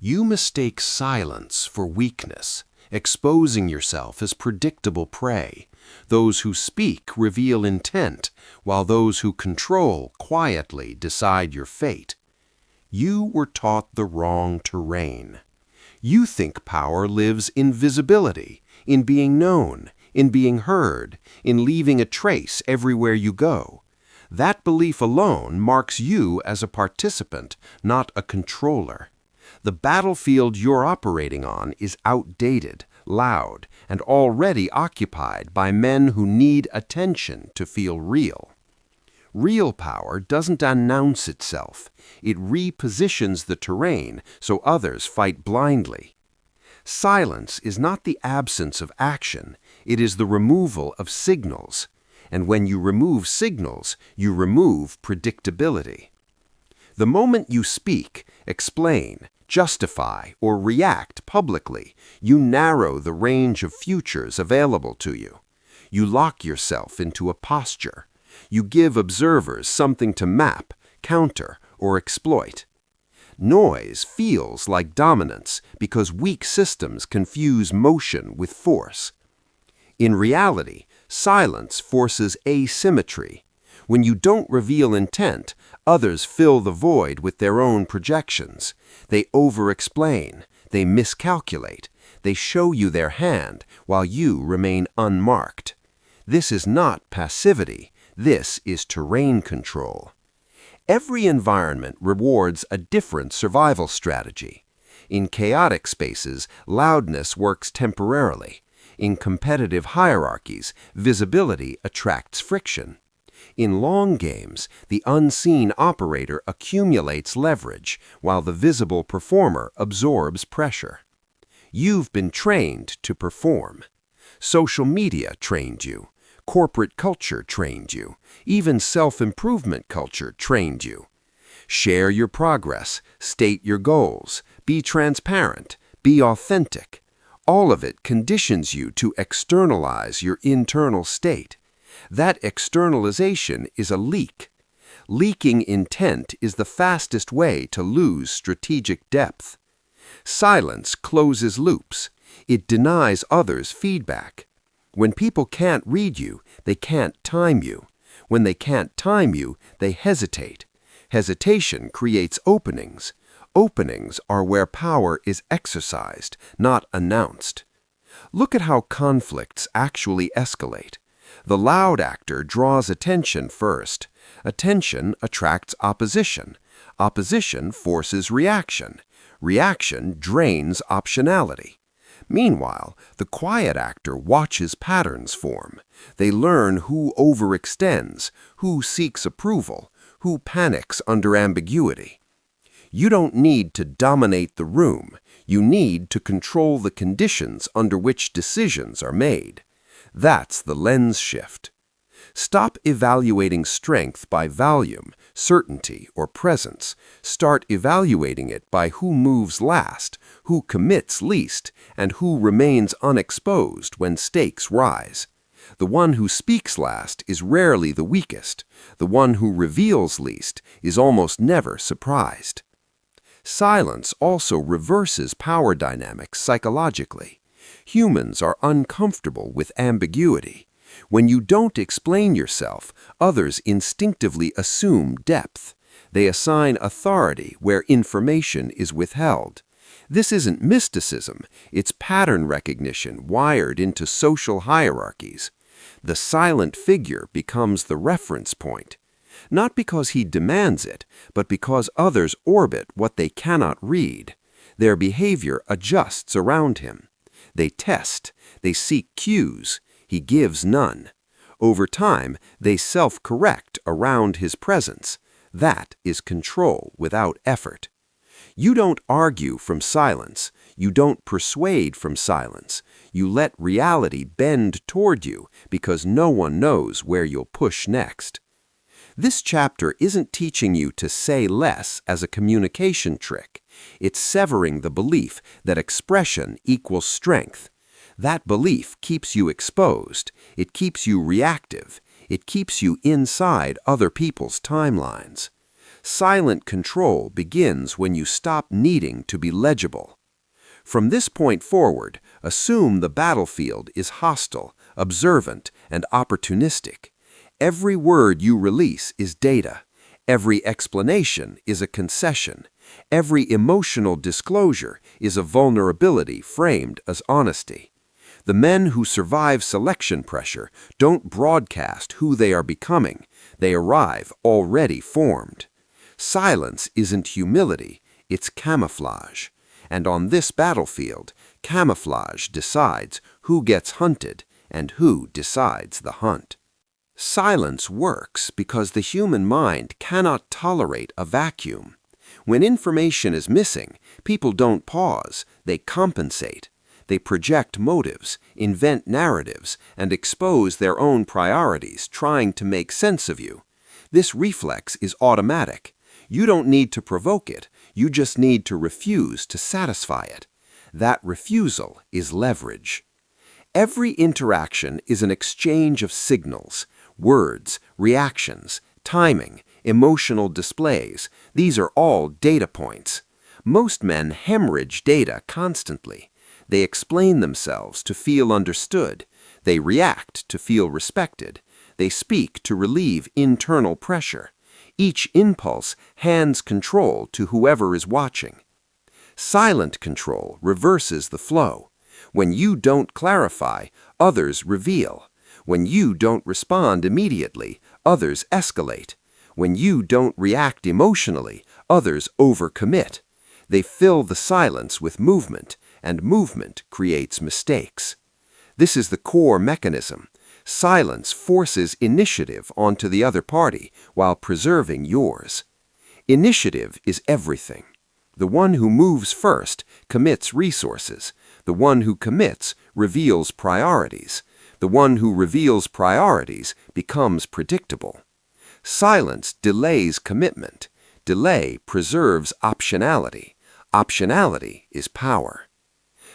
You mistake silence for weakness, exposing yourself as predictable prey. Those who speak reveal intent, while those who control quietly decide your fate. You were taught the wrong terrain. You think power lives in visibility, in being known, in being heard, in leaving a trace everywhere you go. That belief alone marks you as a participant, not a controller. The battlefield you're operating on is outdated, loud, and already occupied by men who need attention to feel real. Real power doesn't announce itself. It repositions the terrain so others fight blindly. Silence is not the absence of action. It is the removal of signals. And when you remove signals, you remove predictability. The moment you speak, explain, justify, or react publicly, you narrow the range of futures available to you. You lock yourself into a posture. You give observers something to map, counter, or exploit. Noise feels like dominance because weak systems confuse motion with force. In reality, silence forces asymmetry. When you don't reveal intent, others fill the void with their own projections. They over-explain, they miscalculate, they show you their hand while you remain unmarked. This is not passivity, this is terrain control. Every environment rewards a different survival strategy. In chaotic spaces, loudness works temporarily. In competitive hierarchies, visibility attracts friction. In long games, the unseen operator accumulates leverage, while the visible performer absorbs pressure. You've been trained to perform. Social media trained you. Corporate culture trained you. Even self-improvement culture trained you. Share your progress, state your goals, be transparent, be authentic. All of it conditions you to externalize your internal state. That externalization is a leak. Leaking intent is the fastest way to lose strategic depth. Silence closes loops. It denies others feedback. When people can't read you, they can't time you. When they can't time you, they hesitate. Hesitation creates openings. Openings are where power is exercised, not announced. Look at how conflicts actually escalate. The loud actor draws attention first. Attention attracts opposition. Opposition forces reaction. Reaction drains optionality. Meanwhile, the quiet actor watches patterns form. They learn who overextends, who seeks approval, who panics under ambiguity. You don't need to dominate the room. You need to control the conditions under which decisions are made. That's the lens shift. Stop evaluating strength by volume, certainty, or presence. Start evaluating it by who moves last, who commits least, and who remains unexposed when stakes rise. The one who speaks last is rarely the weakest. The one who reveals least is almost never surprised. Silence also reverses power dynamics psychologically. Humans are uncomfortable with ambiguity. When you don't explain yourself, others instinctively assume depth. They assign authority where information is withheld. This isn't mysticism, it's pattern recognition wired into social hierarchies. The silent figure becomes the reference point. Not because he demands it, but because others orbit what they cannot read. Their behavior adjusts around him. They test, they seek cues. He gives none. Over time, they self-correct around his presence. That is control without effort. You don't argue from silence. You don't persuade from silence. You let reality bend toward you because no one knows where you'll push next. This chapter isn't teaching you to say less as a communication trick. It's severing the belief that expression equals strength. That belief keeps you exposed. It keeps you reactive. It keeps you inside other people's timelines. Silent control begins when you stop needing to be legible. From this point forward, assume the battlefield is hostile, observant, and opportunistic. Every word you release is data. Every explanation is a concession. Every emotional disclosure is a vulnerability framed as honesty. The men who survive selection pressure don't broadcast who they are becoming. They arrive already formed. Silence isn't humility, it's camouflage. And on this battlefield, camouflage decides who gets hunted and who decides the hunt. Silence works because the human mind cannot tolerate a vacuum. When information is missing, people don't pause, they compensate. They project motives, invent narratives, and expose their own priorities, trying to make sense of you. This reflex is automatic. You don't need to provoke it, you just need to refuse to satisfy it. That refusal is leverage. Every interaction is an exchange of signals, words, reactions, timing, emotional displays. These are all data points. Most men hemorrhage data constantly. They explain themselves to feel understood. They react to feel respected. They speak to relieve internal pressure. Each impulse hands control to whoever is watching. Silent control reverses the flow. When you don't clarify, others reveal. When you don't respond immediately, others escalate. When you don't react emotionally, others overcommit. They fill the silence with movement, and movement creates mistakes. This is the core mechanism. Silence forces initiative onto the other party while preserving yours. Initiative is everything. The one who moves first commits resources. The one who commits reveals priorities. The one who reveals priorities becomes predictable. Silence delays commitment. Delay preserves optionality. Optionality is power.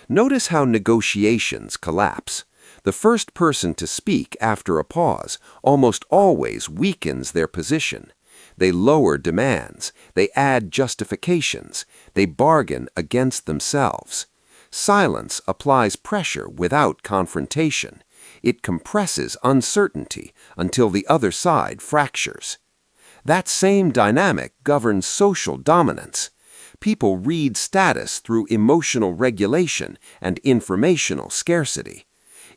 Notice how negotiations collapse. The first person to speak after a pause almost always weakens their position. They lower demands. They add justifications. They bargain against themselves. Silence applies pressure without confrontation. It compresses uncertainty until the other side fractures. That same dynamic governs social dominance. People read status through emotional regulation and informational scarcity.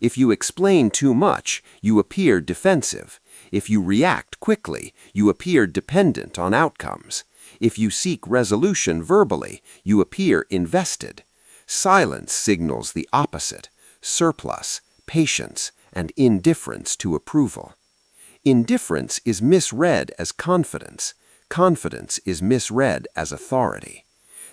If you explain too much, you appear defensive. If you react quickly, you appear dependent on outcomes. If you seek resolution verbally, you appear invested. Silence signals the opposite: surplus, patience, and indifference to approval. Indifference is misread as confidence. Confidence is misread as authority.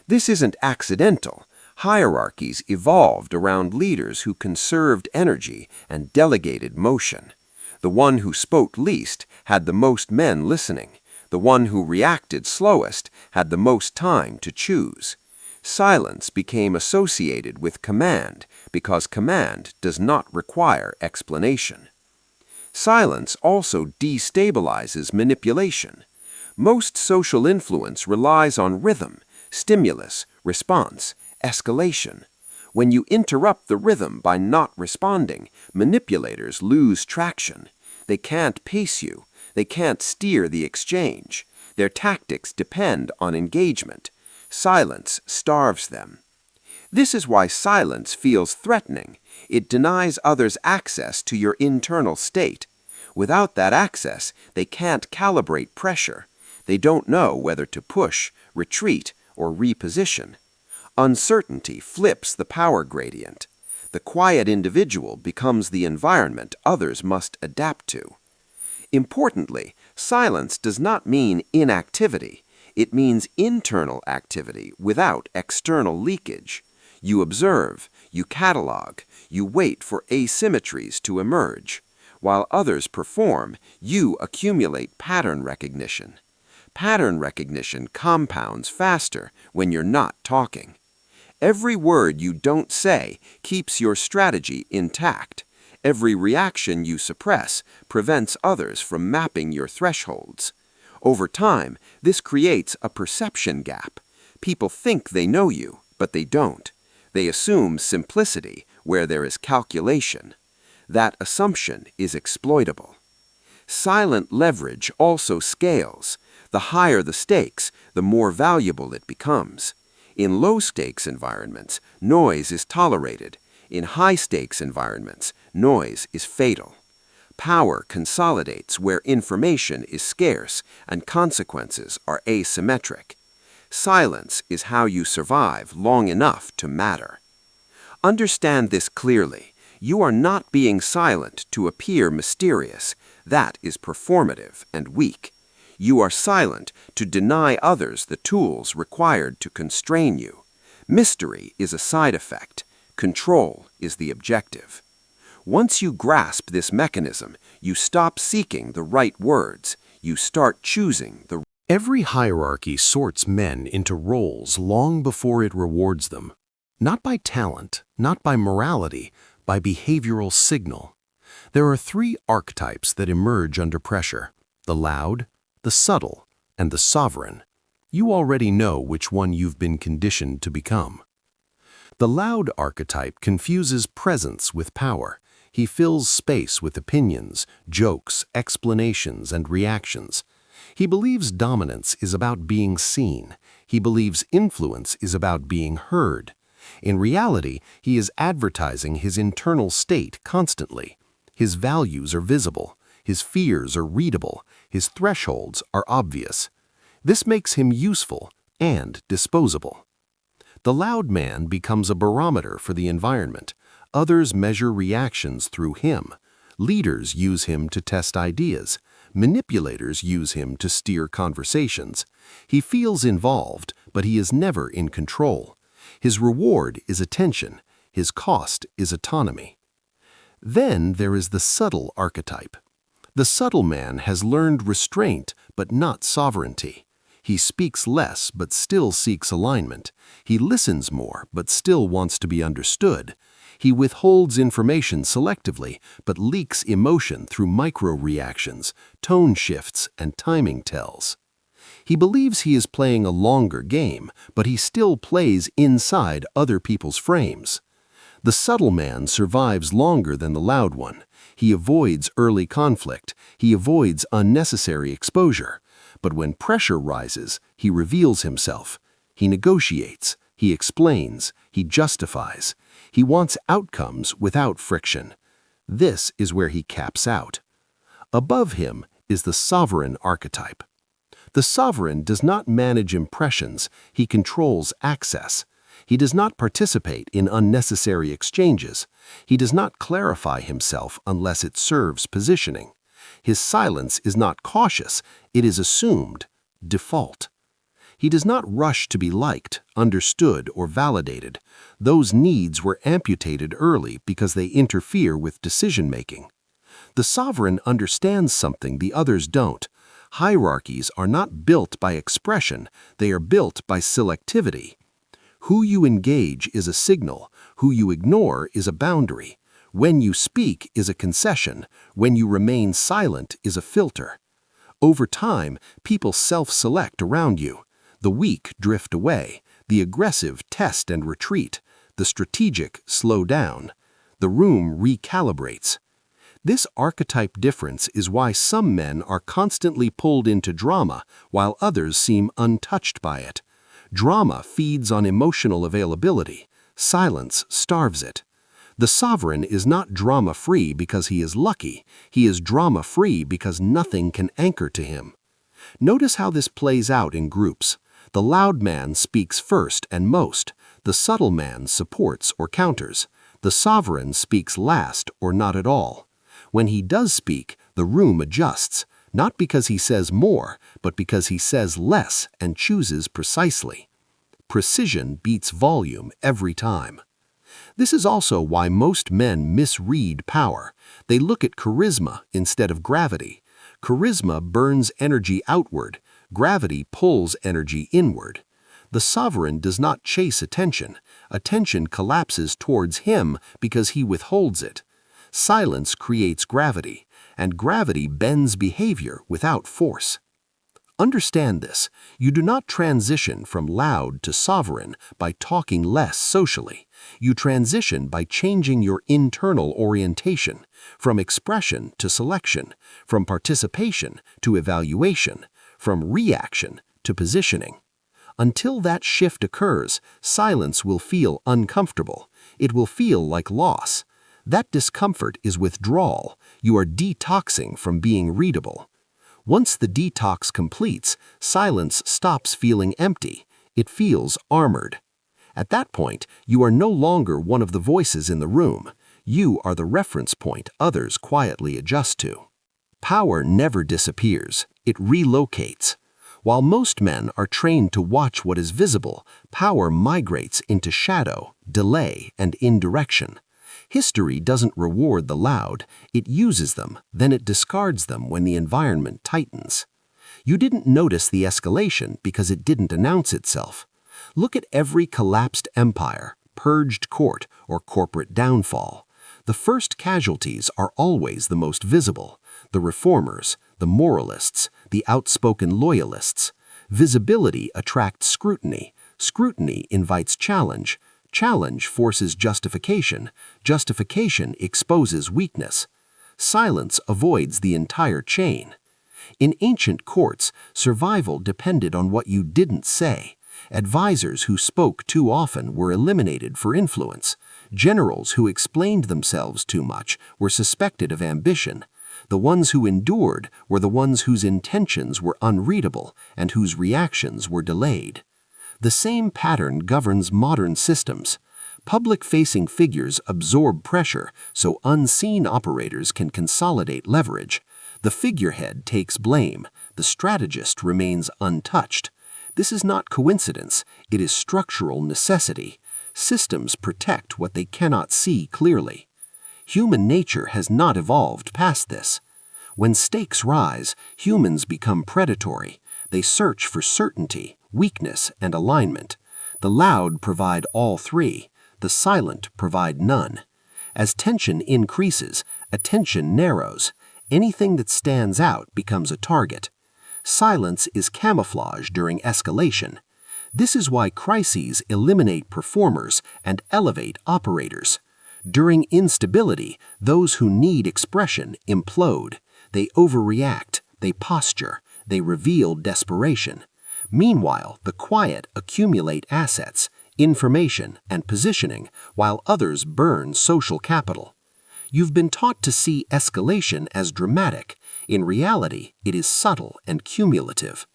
This isn't accidental. Hierarchies evolved around leaders who conserved energy and delegated motion. The one who spoke least had the most men listening. The one who reacted slowest had the most time to choose. Silence became associated with command because command does not require explanation. Silence also destabilizes manipulation. Most social influence relies on rhythm, stimulus, response, escalation. When you interrupt the rhythm by not responding, manipulators lose traction. They can't pace you. They can't steer the exchange. Their tactics depend on engagement. Silence starves them. This is why silence feels threatening. It denies others access to your internal state. Without that access, they can't calibrate pressure. They don't know whether to push, retreat, or reposition. Uncertainty flips the power gradient. The quiet individual becomes the environment others must adapt to. Importantly, silence does not mean inactivity. It means internal activity without external leakage. You observe, you catalog, you wait for asymmetries to emerge. While others perform, you accumulate pattern recognition. Pattern recognition compounds faster when you're not talking. Every word you don't say keeps your strategy intact. Every reaction you suppress prevents others from mapping your thresholds. Over time, this creates a perception gap. People think they know you, but they don't. They assume simplicity where there is calculation. That assumption is exploitable. Silent leverage also scales. The higher the stakes, the more valuable it becomes. In low-stakes environments, noise is tolerated. In high-stakes environments, noise is fatal. Power consolidates where information is scarce and consequences are asymmetric. Silence is how you survive long enough to matter. Understand this clearly. You are not being silent to appear mysterious. That is performative and weak. You are silent to deny others the tools required to constrain you. Mystery is a side effect. Control is the objective. Once you grasp this mechanism, you stop seeking the right words. You start choosing the. Every hierarchy sorts men into roles long before it rewards them. Not by talent, not by morality, by behavioral signal. There are three archetypes that emerge under pressure: the loud, the subtle, and the sovereign. You already know which one you've been conditioned to become. The loud archetype confuses presence with power. He fills space with opinions, jokes, explanations, and reactions. He believes dominance is about being seen. He believes influence is about being heard. In reality, he is advertising his internal state constantly. His values are visible. His fears are readable. His thresholds are obvious. This makes him useful and disposable. The loud man becomes a barometer for the environment. Others measure reactions through him. Leaders use him to test ideas. Manipulators use him to steer conversations. He feels involved, but he is never in control. His reward is attention. His cost is autonomy. Then there is the subtle archetype. The subtle man has learned restraint, but not sovereignty. He speaks less, but still seeks alignment. He listens more, but still wants to be understood. He withholds information selectively, but leaks emotion through micro-reactions, tone shifts, and timing tells. He believes he is playing a longer game, but he still plays inside other people's frames. The subtle man survives longer than the loud one. He avoids early conflict. He avoids unnecessary exposure. But when pressure rises, he reveals himself. He negotiates. He explains. He justifies. He wants outcomes without friction. This is where he caps out. Above him is the sovereign archetype. The sovereign does not manage impressions. He controls access. He does not participate in unnecessary exchanges. He does not clarify himself unless it serves positioning. His silence is not cautious. It is assumed, default. He does not rush to be liked, understood, or validated. Those needs were amputated early because they interfere with decision-making. The sovereign understands something the others don't. Hierarchies are not built by expression. They are built by selectivity. Who you engage is a signal. Who you ignore is a boundary. When you speak is a concession. When you remain silent is a filter. Over time, people self-select around you. The weak drift away. The aggressive test and retreat. The strategic slow down. The room recalibrates. This archetype difference is why some men are constantly pulled into drama while others seem untouched by it. Drama feeds on emotional availability. Silence starves it. The sovereign is not drama-free because he is lucky. He is drama-free because nothing can anchor to him. Notice how this plays out in groups. The loud man speaks first and most. The subtle man supports or counters. The sovereign speaks last or not at all. When he does speak, the room adjusts, not because he says more, but because he says less and chooses precisely. Precision beats volume every time. This is also why most men misread power. They look at charisma instead of gravity. Charisma burns energy outward. Gravity pulls energy inward. The sovereign does not chase attention. Attention collapses towards him because he withholds it. Silence creates gravity, and gravity bends behavior without force. Understand this. You do not transition from loud to sovereign by talking less socially. You transition by changing your internal orientation, from expression to selection, from participation to evaluation, from reaction to positioning. Until that shift occurs, silence will feel uncomfortable. It will feel like loss. That discomfort is withdrawal. You are detoxing from being readable. Once the detox completes, silence stops feeling empty. It feels armored. At that point, you are no longer one of the voices in the room. You are the reference point others quietly adjust to. Power never disappears. It relocates. While most men are trained to watch what is visible, power migrates into shadow, delay, and indirection. History doesn't reward the loud, it uses them, then it discards them when the environment tightens. You didn't notice the escalation because it didn't announce itself. Look at every collapsed empire, purged court, or corporate downfall. The first casualties are always the most visible: the reformers, the moralists, the outspoken loyalists. Visibility attracts scrutiny. Scrutiny invites challenge. Challenge forces justification. Justification exposes weakness. Silence avoids the entire chain. In ancient courts, survival depended on what you didn't say. Advisors who spoke too often were eliminated for influence. Generals who explained themselves too much were suspected of ambition. The ones who endured were the ones whose intentions were unreadable and whose reactions were delayed. The same pattern governs modern systems. Public-facing figures absorb pressure so unseen operators can consolidate leverage. The figurehead takes blame. The strategist remains untouched. This is not coincidence. It is structural necessity. Systems protect what they cannot see clearly. Human nature has not evolved past this. When stakes rise, humans become predatory. They search for certainty, weakness, and alignment. The loud provide all three. The silent provide none. As tension increases, attention narrows. Anything that stands out becomes a target. Silence is camouflage during escalation. This is why crises eliminate performers and elevate operators. During instability, those who need expression implode. They overreact, they posture, they reveal desperation. Meanwhile, the quiet accumulate assets, information, and positioning, while others burn social capital. You've been taught to see escalation as dramatic. In reality, it is subtle and cumulative.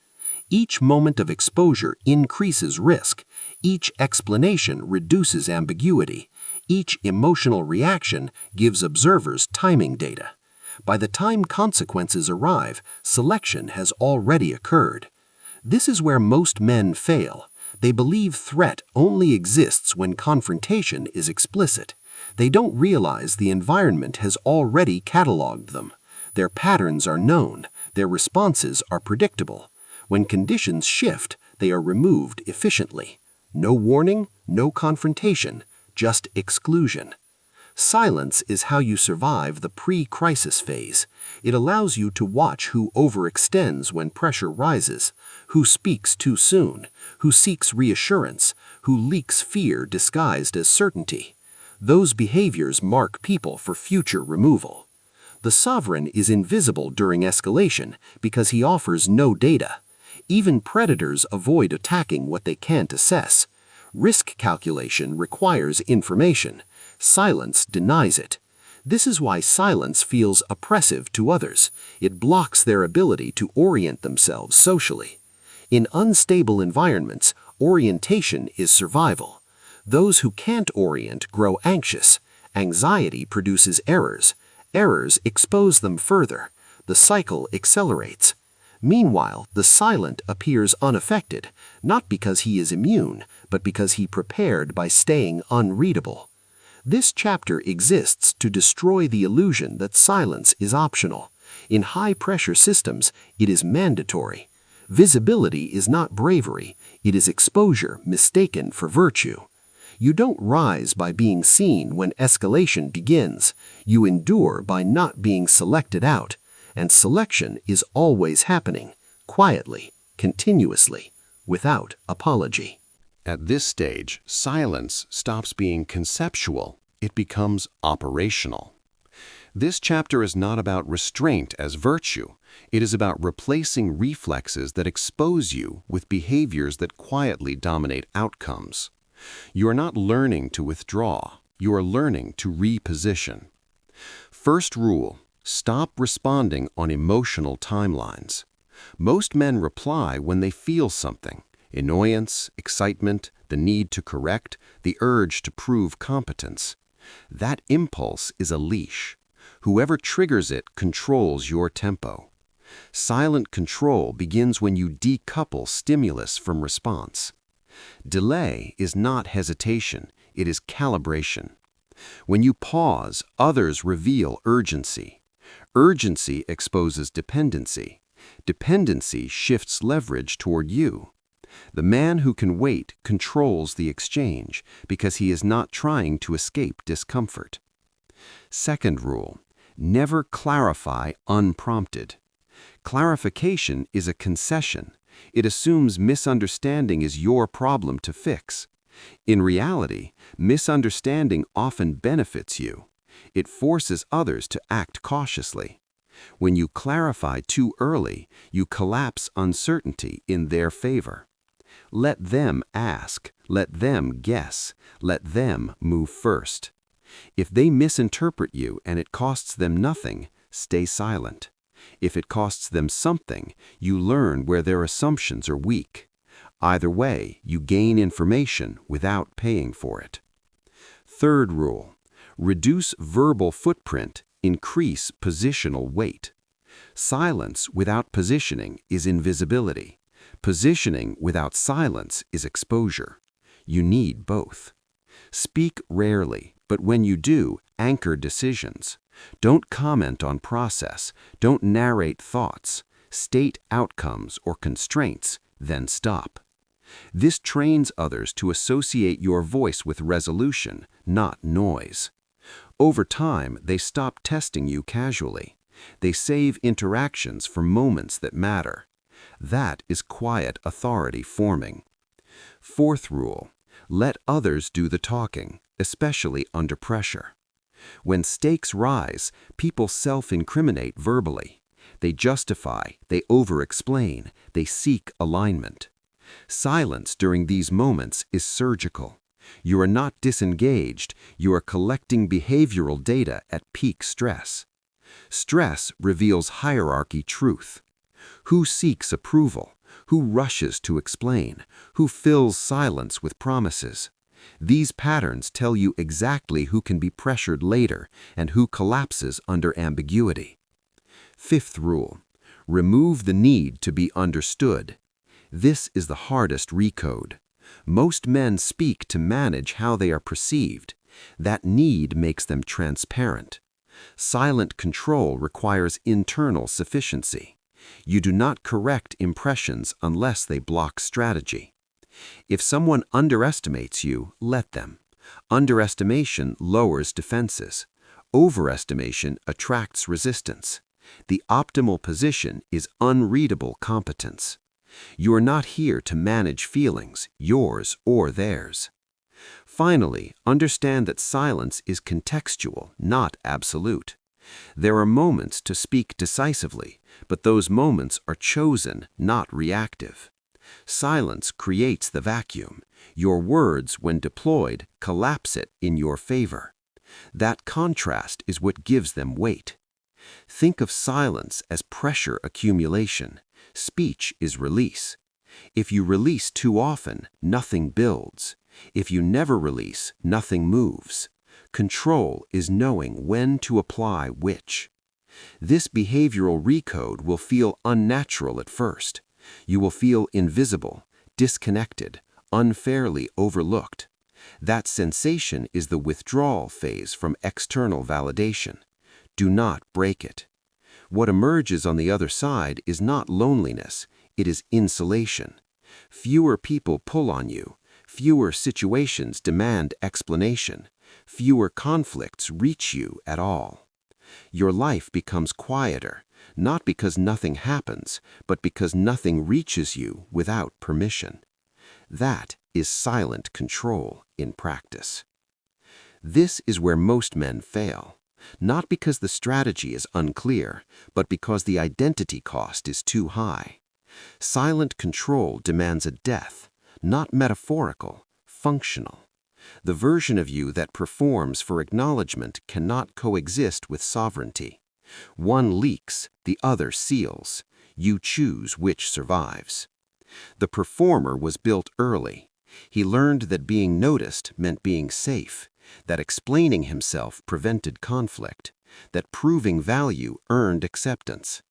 Each moment of exposure increases risk. Each explanation reduces ambiguity. Each emotional reaction gives observers timing data. By the time consequences arrive, selection has already occurred. This is where most men fail. They believe threat only exists when confrontation is explicit. They don't realize the environment has already cataloged them. Their patterns are known. Their responses are predictable. When conditions shift, they are removed efficiently. No warning, no confrontation, just exclusion. Silence is how you survive the pre-crisis phase. It allows you to watch who overextends when pressure rises, who speaks too soon, who seeks reassurance, who leaks fear disguised as certainty. Those behaviors mark people for future removal. The sovereign is invisible during escalation because he offers no data. Even predators avoid attacking what they can't assess. Risk calculation requires information. Silence denies it. This is why silence feels oppressive to others. It blocks their ability to orient themselves socially. In unstable environments, orientation is survival. Those who can't orient grow anxious. Anxiety produces errors. Errors expose them further. The cycle accelerates. Meanwhile, the silent appears unaffected, not because he is immune, but because he prepared by staying unreadable. This chapter exists to destroy the illusion that silence is optional. In high-pressure systems, it is mandatory. Visibility is not bravery, it is exposure mistaken for virtue. You don't rise by being seen when escalation begins. You endure by not being selected out. And selection is always happening, quietly, continuously, without apology. At this stage, silence stops being conceptual. It becomes operational. This chapter is not about restraint as virtue. It is about replacing reflexes that expose you with behaviors that quietly dominate outcomes. You are not learning to withdraw. You are learning to reposition. First rule, stop responding on emotional timelines. Most men reply when they feel something: annoyance, excitement, the need to correct, the urge to prove competence. That impulse is a leash. Whoever triggers it controls your tempo. Silent control begins when you decouple stimulus from response. Delay is not hesitation, it is calibration. When you pause, others reveal urgency. Urgency exposes dependency. Dependency shifts leverage toward you. The man who can wait controls the exchange because he is not trying to escape discomfort. Second rule, never clarify unprompted. Clarification is a concession. It assumes misunderstanding is your problem to fix. In reality, misunderstanding often benefits you. It forces others to act cautiously. When you clarify too early, you collapse uncertainty in their favor. Let them ask, let them guess, let them move first. If they misinterpret you and it costs them nothing, stay silent. If it costs them something, you learn where their assumptions are weak. Either way, you gain information without paying for it. Third rule, reduce verbal footprint, increase positional weight. Silence without positioning is invisibility. Positioning without silence is exposure. You need both. Speak rarely, but when you do, anchor decisions. Don't comment on process. Don't narrate thoughts. State outcomes or constraints, then stop. This trains others to associate your voice with resolution, not noise. Over time, they stop testing you casually. They save interactions for moments that matter. That is quiet authority forming. Fourth rule, let others do the talking, especially under pressure. When stakes rise, people self-incriminate verbally. They justify, they over-explain, they seek alignment. Silence during these moments is surgical. You are not disengaged, you are collecting behavioral data at peak stress. Stress reveals hierarchy truth. Who seeks approval? Who rushes to explain? Who fills silence with promises? These patterns tell you exactly who can be pressured later and who collapses under ambiguity. Fifth rule, remove the need to be understood. This is the hardest recode. Most men speak to manage how they are perceived. That need makes them transparent. Silent control requires internal sufficiency. You do not correct impressions unless they block strategy. If someone underestimates you, let them. Underestimation lowers defenses. Overestimation attracts resistance. The optimal position is unreadable competence. You are not here to manage feelings, yours or theirs. Finally, understand that silence is contextual, not absolute. There are moments to speak decisively, but those moments are chosen, not reactive. Silence creates the vacuum. Your words, when deployed, collapse it in your favor. That contrast is what gives them weight. Think of silence as pressure accumulation. Speech is release. If you release too often, nothing builds. If you never release, nothing moves. Control is knowing when to apply which. This behavioral recode will feel unnatural at first. You will feel invisible, disconnected, unfairly overlooked. That sensation is the withdrawal phase from external validation. Do not break it. What emerges on the other side is not loneliness, it is insulation. Fewer people pull on you. Fewer situations demand explanation. Fewer conflicts reach you at all. Your life becomes quieter, not because nothing happens, but because nothing reaches you without permission. That is silent control in practice. This is where most men fail, not because the strategy is unclear, but because the identity cost is too high. Silent control demands a death, not metaphorical, functional. The version of you that performs for acknowledgement cannot coexist with sovereignty. One leaks, the other seals. You choose which survives. The performer was built early. He learned that being noticed meant being safe, that explaining himself prevented conflict, that proving value earned acceptance.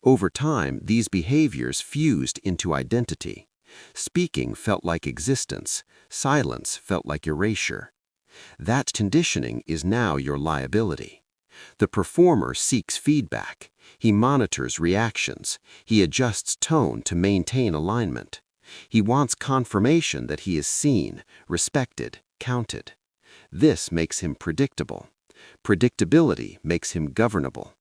Over time, these behaviors fused into identity. Speaking felt like existence, silence felt like erasure. That conditioning is now your liability. The performer seeks feedback. He monitors reactions. He adjusts tone to maintain alignment. He wants confirmation that he is seen, respected, counted. This makes him predictable. Predictability makes him governable.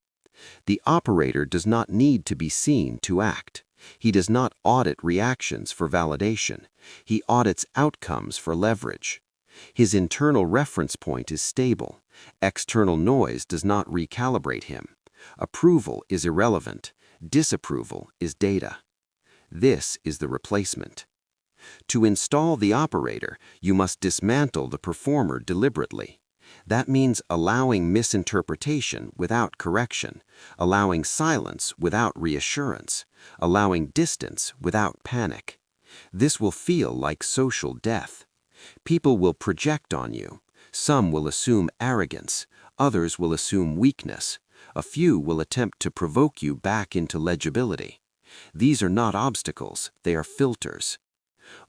The operator does not need to be seen to act. He does not audit reactions for validation. He audits outcomes for leverage. His internal reference point is stable. External noise does not recalibrate him. Approval is irrelevant. Disapproval is data. This is the replacement. To install the operator, you must dismantle the performer deliberately. That means allowing misinterpretation without correction, allowing silence without reassurance, allowing distance without panic. This will feel like social death. People will project on you. Some will assume arrogance. Others will assume weakness. A few will attempt to provoke you back into legibility. These are not obstacles, they are filters.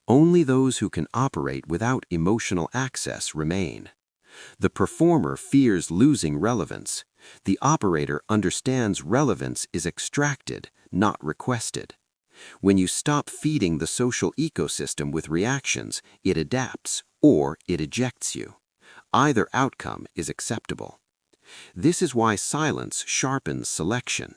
Only those who can operate without emotional access remain. The performer fears losing relevance. The operator understands relevance is extracted, not requested. When you stop feeding the social ecosystem with reactions, it adapts or it ejects you. Either outcome is acceptable. This is why silence sharpens selection.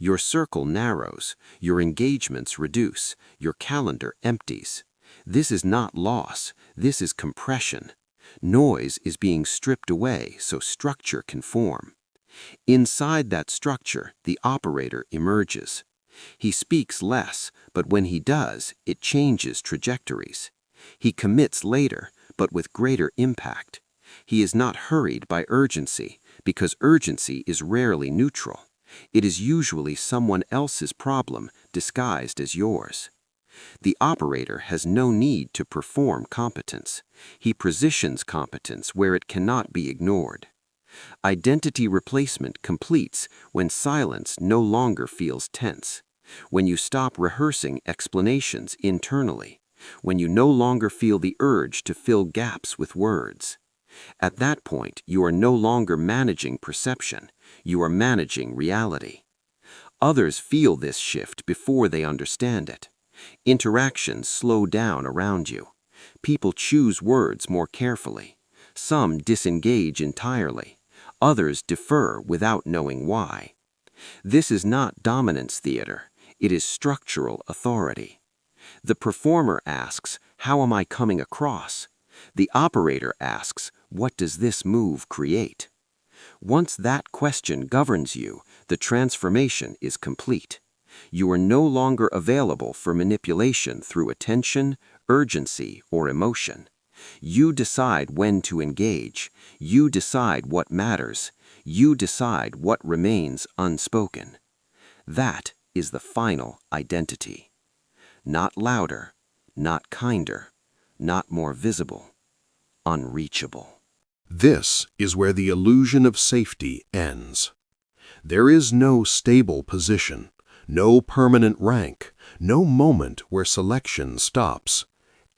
Your circle narrows, your engagements reduce, your calendar empties. This is not loss, this is compression. Noise is being stripped away so structure can form. Inside that structure, the operator emerges. He speaks less, but when he does, it changes trajectories. He commits later, but with greater impact. He is not hurried by urgency, because urgency is rarely neutral. It is usually someone else's problem disguised as yours. The operator has no need to perform competence. He positions competence where it cannot be ignored. Identity replacement completes when silence no longer feels tense, when you stop rehearsing explanations internally, when you no longer feel the urge to fill gaps with words. At that point, you are no longer managing perception, you are managing reality. Others feel this shift before they understand it. Interactions slow down around you. People choose words more carefully. Some disengage entirely. Others defer without knowing why. This is not dominance theater. It is structural authority. The performer asks, "How am I coming across?" The operator asks, "What does this move create?" Once that question governs you, the transformation is complete. You are no longer available for manipulation through attention, urgency, or emotion. You decide when to engage. You decide what matters. You decide what remains unspoken. That is the final identity. Not louder, not kinder, not more visible, unreachable. This is where the illusion of safety ends. There is no stable position, no permanent rank, no moment where selection stops.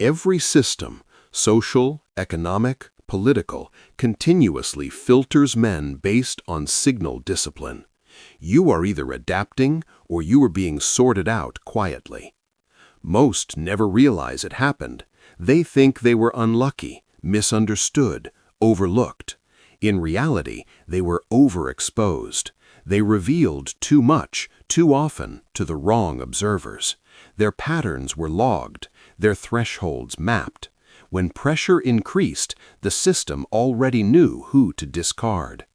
Every system, social, economic, political, continuously filters men based on signal discipline. You are either adapting or you are being sorted out quietly. Most never realize it happened. They think they were unlucky, misunderstood, overlooked. In reality, they were overexposed. They revealed too much, too often, to the wrong observers. Their patterns were logged, their thresholds mapped. When pressure increased, the system already knew who to discard.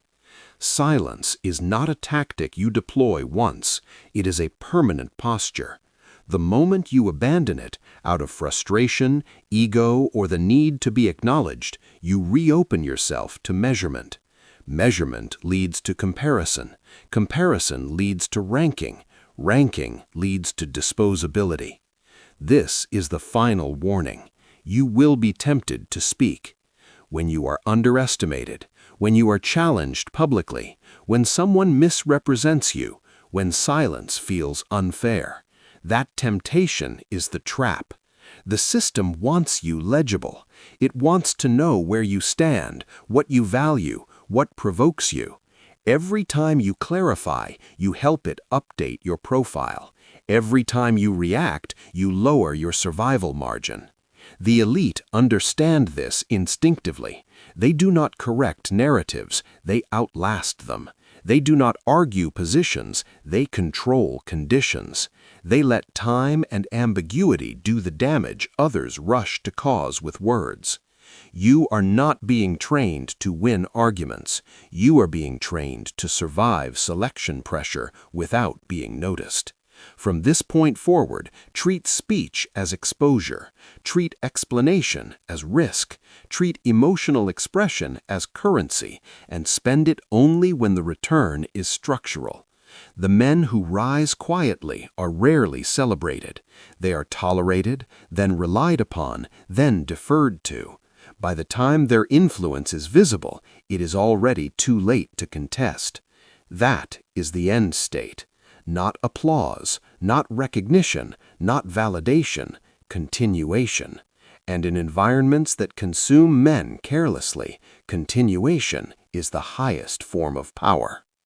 Silence is not a tactic you deploy once, it is a permanent posture. The moment you abandon it, out of frustration, ego, or the need to be acknowledged, you reopen yourself to measurement. Measurement leads to comparison. Comparison leads to ranking. Ranking leads to disposability. This is the final warning. You will be tempted to speak. When you are underestimated, when you are challenged publicly, when someone misrepresents you, when silence feels unfair. That temptation is the trap. The system wants you legible. It wants to know where you stand, what you value, what provokes you. Every time you clarify, you help it update your profile. Every time you react, you lower your survival margin. The elite understand this instinctively. They do not correct narratives, they outlast them. They do not argue positions, they control conditions. They let time and ambiguity do the damage others rush to cause with words. You are not being trained to win arguments. You are being trained to survive selection pressure without being noticed. From this point forward, treat speech as exposure, treat explanation as risk, treat emotional expression as currency, and spend it only when the return is structural. The men who rise quietly are rarely celebrated. They are tolerated, then relied upon, then deferred to. By the time their influence is visible, it is already too late to contest. That is the end state. Not applause, not recognition, not validation, continuation. And in environments that consume men carelessly, continuation is the highest form of power.